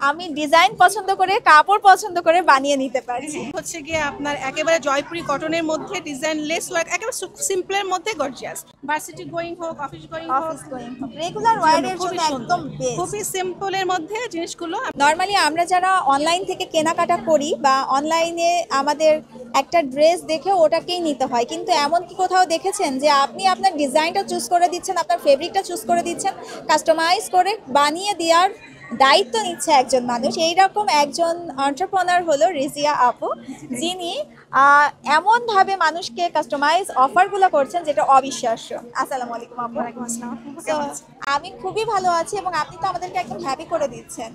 আমি ডিজাইন পছন্দ করে কাপড় পছন্দ করে বানিয়ে নিতে পারছি। হচ্ছে গিয়ে আপনার একেবারে জয়পুরি কটনের মধ্যে ডিজাইন লেস ওয়ার্ক একেবারে সিম্পলের মধ্যে গর্জিয়াস। ভার্সিটি গোয়িং হোক, অফিস গোয়িং হোক, অফিস গোয়িং রেগুলার ওয়্যারের জন্য একদম বেস্ট। খুবই সিম্পলের মধ্যে জিনিসগুলো। নর্মালি আমরা যারা অনলাইন থেকে কেনাকাটা করি বা অনলাইনে আমাদের একটা ড্রেস দেখে ওটাকেই নিতে হয়, কিন্তু এমন কি কোথাও দেখেছেন যে আপনি আপনার ডিজাইনটা চুজ করে দিচ্ছেন, আপনার ফেব্রিকটা চুজ করে দিচ্ছেন, কাস্টমাইজ করে বানিয়ে দেওয়ার দায়িত্ব নিচ্ছে একজন মানুষ। এইরকম একজন এন্টারপ্রেনার হলো রিজিয়া আপু, যিনি এমনভাবে মানুষকে কাস্টমাইজ অফারগুলো করছেন যেটা অবিশ্বাস্য। আসসালামু আলাইকুম আপু। So, আমি খুবই ভালো আছি এবং আপনি তো আমাদেরকে একদম হ্যাপি করে দিচ্ছেন।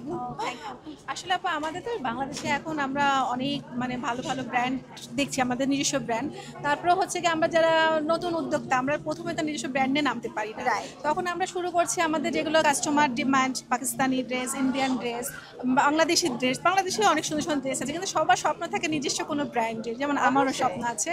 আসলে আপা আমাদের তো বাংলাদেশে এখন আমরা অনেক মানে ভালো ভালো ব্র্যান্ড দেখছি, আমাদের নিজস্ব ব্র্যান্ড। তারপরে হচ্ছে কি আমরা যারা নতুন উদ্যোক্তা, আমরা প্রথমে তো নিজস্ব ব্র্যান্ডে নামতে পারি না। তখন আমরা শুরু করছি আমাদের যেগুলো customer demand, Pakistani dress, Indian dress, Bangladeshi dress. বাংলাদেশে অনেক সুন্দর সুন্দর ড্রেস আছে, কিন্তু সবার স্বপ্ন থাকে নিজস্ব কোনো ব্র্যান্ডের। যেমন আমারও স্বপ্ন আছে।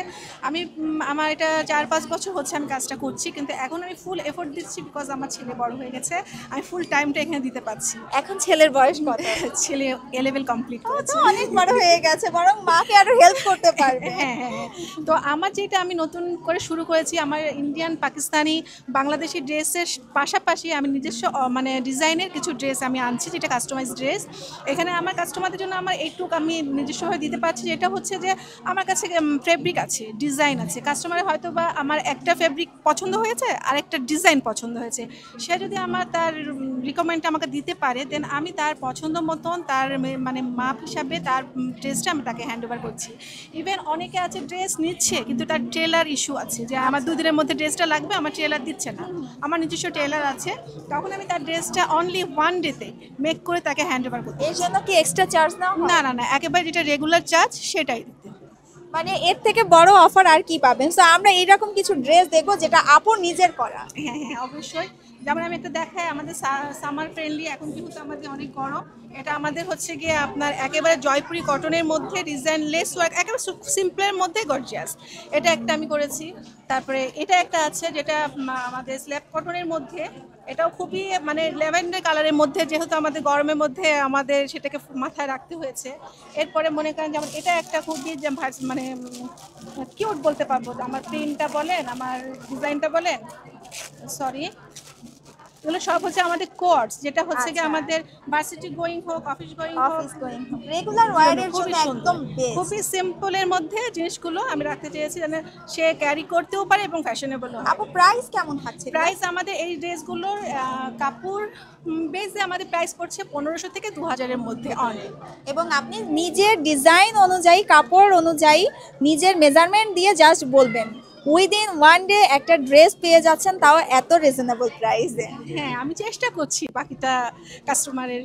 আমার এটা 4-5 বছর হচ্ছে আমি কাজটা করছি, কিন্তু এখন আমি ফুল এফোর্ট দিচ্ছি বিকজ আমার ছেলে বড় হয়ে গেছে। আমি ফুল টাইমটা এখানে দিতে পারছি। এখন ছেলের বয়স কত? ছেলে এ লেভেল কমপ্লিট করেছে। অনেক বড় হয়ে গেছে, বরং মাকে আরো হেল্প করতে পারবে। হ্যাঁ। তো আমার যেটা আমি নতুন করে শুরু করেছি, আমার ইন্ডিয়ান, পাকিস্তানি, বাংলাদেশি ড্রেসের পাশাপাশি আমি নিজস্ব মানে ডিজাইনের কিছু ড্রেস আমি আনছি, যেটা কাস্টমাইজ ড্রেস। এখানে আমার কাস্টমারদের জন্য আমার এইটুক আমি নিজস্বভাবে দিতে পারছি, যেটা হচ্ছে যে আমার কাছে ফেব্রিক আছে, ডিজাইন আছে। কাস্টমারের হয়তো বা আমার একটা ফেব্রিক পছন্দ হয়েছে আর একটা ডিজাইন পছন্দ হয়েছে, সে যদি আমার তার রিকমেন্ডটা আমাকে দিতে পারে, দেন আমি তার পছন্দ মতন তার মানে মাপ হিসাবে তার ড্রেসটা আমি তাকে হ্যান্ড ওভার করছি। ইভেন অনেকে আছে ড্রেস নিচ্ছে কিন্তু তার ট্রেলার ইস্যু আছে, যে আমার 2 দিনের মধ্যে ড্রেসটা লাগবে, আমার ট্রেলার দিচ্ছে না। আমার নিজস্ব ট্রেলার আছে, তখন আমি তার ড্রেসটা অনলি 1 ডেতে মেক করে তাকে হ্যান্ড ওভার করতে। এর জন্য কি এক্সট্রা চার্জ নাও? না, একেবারে যেটা রেগুলার চার্জ সেটাই দিতে। মানে এর থেকে বড় অফার আর কি পাবেন? সো আমরা এরকম কিছু ড্রেস দেখবো যেটা আপুর নিজের করা। হ্যাঁ, অবশ্যই। যেমন আমি একটা দেখাই, আমাদের সামার ফ্রেন্ডলি, এখন কিন্তু আমাদের অনেক গরম। এটা আমাদের হচ্ছে গিয়ে আপনার একেবারে জয়পুরি কটনের মধ্যে ডিজাইন লেস ওয়ার্ক একেবারে সিম্পলের মধ্যে গর্জিয়াস। এটা একটা আমি করেছি। তারপরে এটা একটা আছে যেটা আমাদের স্ল্যাব কটনের মধ্যে, এটাও খুবই মানে ল্যাভেন্ডার কালারের মধ্যে, যেহেতু আমাদের গরমের মধ্যে আমাদের সেটাকে মাথায় রাখতে হয়েছে। এরপরে মনে করেন যেমন এটা একটা খুবই মানে কিউট বলতে পারবো, আমার প্রিন্টটা বলেন, আমার ডিজাইনটা বলেন, সরি, এগুলো সব হচ্ছে আমাদের কোর্স, যেটা হচ্ছে কি আমাদের ভার্সিটি গোয়িং হোক, অফিস গোয়িং হোক, রেগুলার ওয়্যারের জন্য একদম বেস্ট। খুবই সিম্পলের মধ্যে জিনিসগুলো আমি রাখতে চেয়েছি, যেন সে ক্যারি করতেও পারে এবং ফ্যাশনেবল হয়। আপু প্রাইস কেমন থাকছে? প্রাইস আমাদের এই ড্রেসগুলোর কাপড় বেসে আমাদের প্রাইস পড়ছে 1500 থেকে 2000-এর মধ্যে অনেক। এবং আপনি নিজের ডিজাইন অনুযায়ী, কাপড় অনুযায়ী নিজের মেজারমেন্ট দিয়ে জাস্ট বলবেন, উইদিন 1 ডে একটা ড্রেস পেয়ে যাচ্ছেন, তাও এত রিজনেবল প্রাইসে। হ্যাঁ, আমি চেষ্টা করছি বাকিটা কাস্টমারের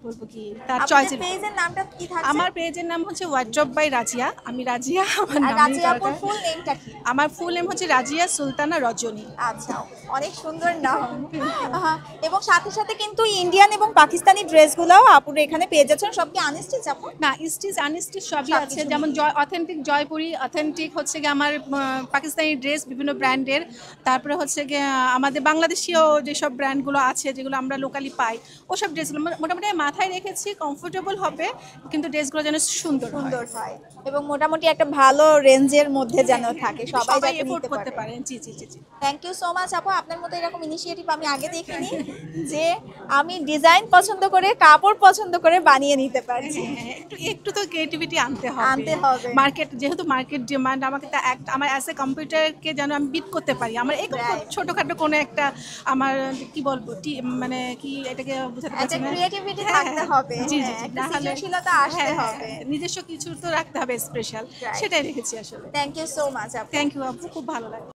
বলবো কি তার চয়েস। পেজের নামটা কি থাকছে? আমার পেজের নাম হচ্ছে ওয়ার্ড্রপ বাই রাজিয়া। আমি রাজিয়া, আমার নাম। রাজিয়াপুর ফুল নেমটা কি? আমার ফুল নেম হচ্ছে রাজিয়া সুলতানা রজনী। আচ্ছা, অনেক সুন্দর নাম। এবং সাথে সাথে কিন্তু ইন্ডিয়ান এবং পাকিস্তানি ড্রেসগুলোও আপুর এখানে পেয়ে যাচ্ছেন। সব কি আনস্টিচ আপু? না, স্টিচ আনস্টিচ সবই আছে। যেমন অথেন্টিক জয়পুরি, অথেন্টিক হচ্ছে গিয়ে আমার পাকিস্তানি ড্রেস বিভিন্ন ব্র্যান্ডের। তারপরে হচ্ছে গিয়ে আমাদের বাংলাদেশীয় যেসব ব্র্যান্ডগুলো আছে, যেগুলো আমরা লোকালি পাই, ওসব ড্রেসগুলো মোটামুটি মাথায় রেখেছি, কমফোর্টেবল হবে কিন্তু ড্রেসগুলো যেন সুন্দর হয় এবং মোটামুটি একটা ভালো রেঞ্জের মধ্যে যেন থাকে, সবাই এফোর্ড করতে পারে। জি। থ্যাংক ইউ সো মাচ আপু। আপনার মতো এরকম ইনিশিয়েটিভ আমি আগে দেখিনি, যে আমি ডিজাইন পছন্দ করে কাপড় পছন্দ করে বানিয়ে নিতে পারছি। একটু তো ক্রিয়েটিভিটি আনতে হবে। মার্কেট যেহেতু মার্কেট ডিমান্ড, আমাকে তা আমার অ্যাজ এ কম্পিউটারকে যেন আমি বিট করতে পারি। আমার এই ছোটখাটো কোনো একটা আমার কি বলবো মানে কি এটাকে বোঝাতে পারছি না, ক্রিয়েটিভিটি থাকতে হবে। জি, একটা সৃজনশীলতা আসতে হবে, নিজস্ব কিছু তো রাখতে হবে স্পেশাল, সেটাই রেখেছি আসলে। থ্যাংক ইউ সো মাচ আপু। থ্যাংক ইউ আপু, খুব ভালো লাগে।